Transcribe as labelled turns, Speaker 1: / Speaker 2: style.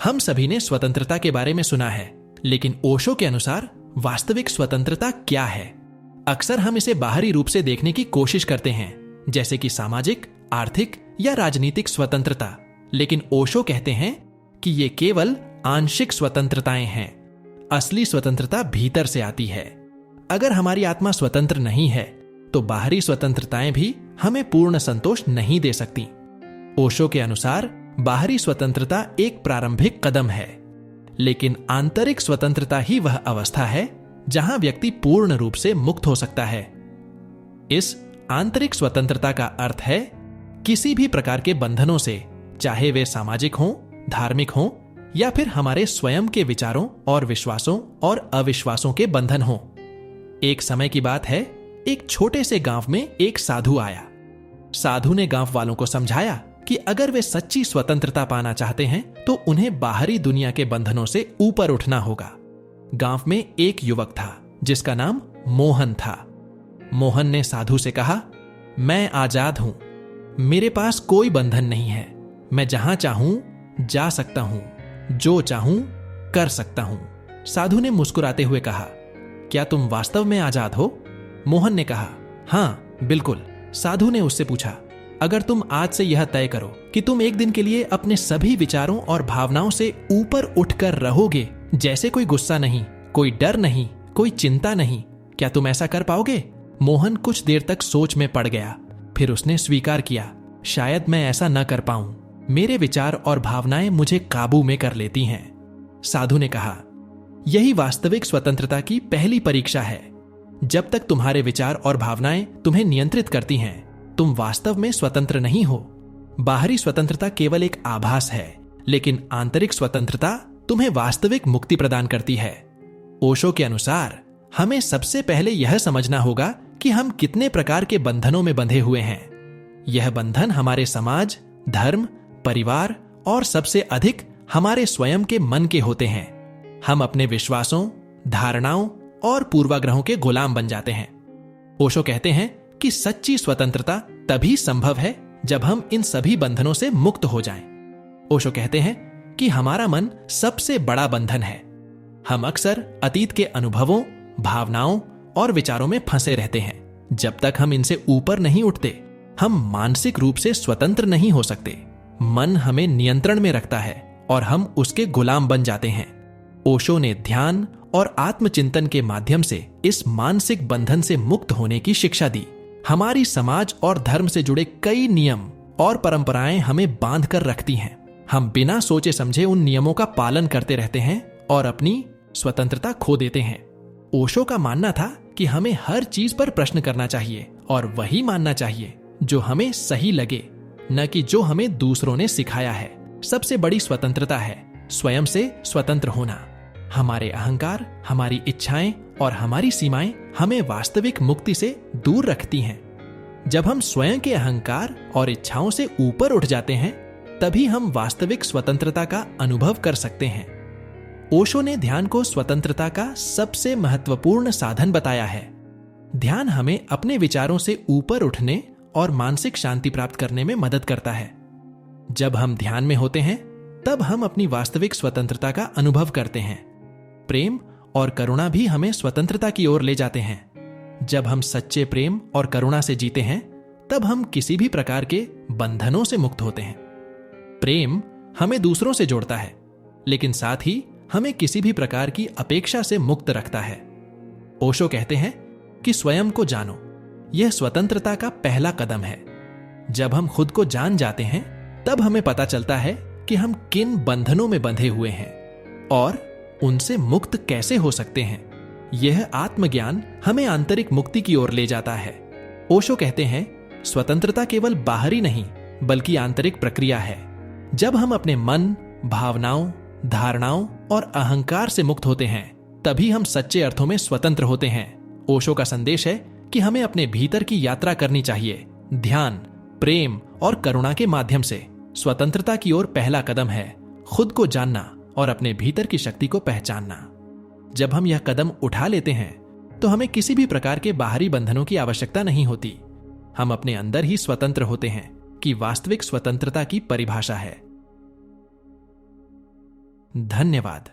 Speaker 1: हम सभी ने स्वतंत्रता के बारे में सुना है, लेकिन ओशो के अनुसार वास्तविक स्वतंत्रता क्या है? अक्सर हम इसे बाहरी रूप से देखने की कोशिश करते हैं, जैसे कि सामाजिक, आर्थिक या राजनीतिक स्वतंत्रता। लेकिन ओशो कहते हैं कि ये केवल आंशिक स्वतंत्रताएं हैं। असली स्वतंत्रता भीतर से आती है। अगर हमारी आत्मा स्वतंत्र नहीं है, तो बाहरी स्वतंत्रताएं भी हमें पूर्ण संतोष नहीं दे सकती। ओशो के अनुसार बाहरी स्वतंत्रता एक प्रारंभिक कदम है, लेकिन आंतरिक स्वतंत्रता ही वह अवस्था है जहां व्यक्ति पूर्ण रूप से मुक्त हो सकता है। इस आंतरिक स्वतंत्रता का अर्थ है किसी भी प्रकार के बंधनों से, चाहे वे सामाजिक हों, धार्मिक हों या फिर हमारे स्वयं के विचारों और विश्वासों और अविश्वासों के बंधन हों। एक समय की बात है, एक छोटे से गांव में एक साधु आया। साधु ने गांव वालों को समझाया कि अगर वे सच्ची स्वतंत्रता पाना चाहते हैं तो उन्हें बाहरी दुनिया के बंधनों से ऊपर उठना होगा। गांव में एक युवक था जिसका नाम मोहन था। मोहन ने साधु से कहा, मैं आजाद हूं, मेरे पास कोई बंधन नहीं है, मैं जहां चाहूं जा सकता हूं, जो चाहूं कर सकता हूं। साधु ने मुस्कुराते हुए कहा, क्या तुम वास्तव में आजाद हो? मोहन ने कहा, हां बिल्कुल। साधु ने उससे पूछा, अगर तुम आज से यह तय करो कि तुम एक दिन के लिए अपने सभी विचारों और भावनाओं से ऊपर उठकर रहोगे, जैसे कोई गुस्सा नहीं, कोई डर नहीं, कोई चिंता नहीं, क्या तुम ऐसा कर पाओगे? मोहन कुछ देर तक सोच में पड़ गया, फिर उसने स्वीकार किया, शायद मैं ऐसा न कर पाऊं, मेरे विचार और भावनाएं मुझे काबू में कर लेती हैं। साधु ने कहा, यही वास्तविक स्वतंत्रता की पहली परीक्षा है। जब तक तुम्हारे विचार और भावनाएं तुम्हें नियंत्रित करती हैं, तुम वास्तव में स्वतंत्र नहीं हो। बाहरी स्वतंत्रता केवल एक आभास है, लेकिन आंतरिक स्वतंत्रता तुम्हें वास्तविक मुक्ति प्रदान करती है। ओशो के अनुसार हमें सबसे पहले यह समझना होगा कि हम कितने प्रकार के बंधनों में बंधे हुए हैं। यह बंधन हमारे समाज, धर्म, परिवार और सबसे अधिक हमारे स्वयं के मन के होते हैं। हम अपने विश्वासों, धारणाओं और पूर्वाग्रहों के गुलाम बन जाते हैं। ओशो कहते हैं कि सच्ची स्वतंत्रता तभी संभव है जब हम इन सभी बंधनों से मुक्त हो जाएं। ओशो कहते हैं कि हमारा मन सबसे बड़ा बंधन है। हम अक्सर अतीत के अनुभवों, भावनाओं और विचारों में फंसे रहते हैं। जब तक हम इनसे ऊपर नहीं उठते, हम मानसिक रूप से स्वतंत्र नहीं हो सकते। मन हमें नियंत्रण में रखता है और हम उसके गुलाम बन जाते हैं। ओशो ने ध्यान और आत्मचिंतन के माध्यम से इस मानसिक बंधन से मुक्त होने की शिक्षा दी। हमारी समाज और धर्म से जुड़े कई नियम और परंपराएं हमें बांध कर रखती हैं। हम बिना सोचे समझे उन नियमों का पालन करते रहते हैं और अपनी स्वतंत्रता खो देते हैं। ओशो का मानना था कि हमें हर चीज पर प्रश्न करना चाहिए और वही मानना चाहिए जो हमें सही लगे, न कि जो हमें दूसरों ने सिखाया है। सबसे बड़ी स्वतंत्रता है स्वयं से स्वतंत्र होना। हमारे अहंकार, हमारी इच्छाएं और हमारी सीमाएं हमें वास्तविक मुक्ति से दूर रखती हैं। जब हम स्वयं के अहंकार और इच्छाओं से ऊपर उठ जाते हैं, तभी हम वास्तविक स्वतंत्रता का अनुभव कर सकते हैं। ओशो ने ध्यान को स्वतंत्रता का सबसे महत्वपूर्ण साधन बताया है। ध्यान हमें अपने विचारों से ऊपर उठने और मानसिक शांति प्राप्त करने में मदद करता है। जब हम ध्यान में होते हैं, तब हम अपनी वास्तविक स्वतंत्रता का अनुभव करते हैं। प्रेम और करुणा भी हमें स्वतंत्रता की ओर ले जाते हैं। जब हम सच्चे प्रेम और करुणा से जीते हैं, तब हम किसी भी प्रकार के बंधनों से मुक्त होते हैं। प्रेम हमें दूसरों से जोड़ता है, लेकिन साथ ही हमें किसी भी प्रकार की अपेक्षा से मुक्त रखता है। ओशो कहते हैं कि स्वयं को जानो, यह स्वतंत्रता का पहला कदम है। जब हम खुद को जान जाते हैं, तब हमें पता चलता है कि हम किन बंधनों में बंधे हुए हैं और उनसे मुक्त कैसे हो सकते हैं। यह आत्मज्ञान हमें आंतरिक मुक्ति की ओर ले जाता है। ओशो कहते हैं, स्वतंत्रता केवल बाहरी नहीं बल्कि आंतरिक प्रक्रिया है। जब हम अपने मन, भावनाओं, धारणाओं और अहंकार से मुक्त होते हैं, तभी हम सच्चे अर्थों में स्वतंत्र होते हैं। ओशो का संदेश है कि हमें अपने भीतर की यात्रा करनी चाहिए। ध्यान, प्रेम और करुणा के माध्यम से स्वतंत्रता की ओर पहला कदम है खुद को जानना और अपने भीतर की शक्ति को पहचानना। जब हम यह कदम उठा लेते हैं, तो हमें किसी भी प्रकार के बाहरी बंधनों की आवश्यकता नहीं होती। हम अपने अंदर ही स्वतंत्र होते हैं कि वास्तविक स्वतंत्रता की परिभाषा है। धन्यवाद।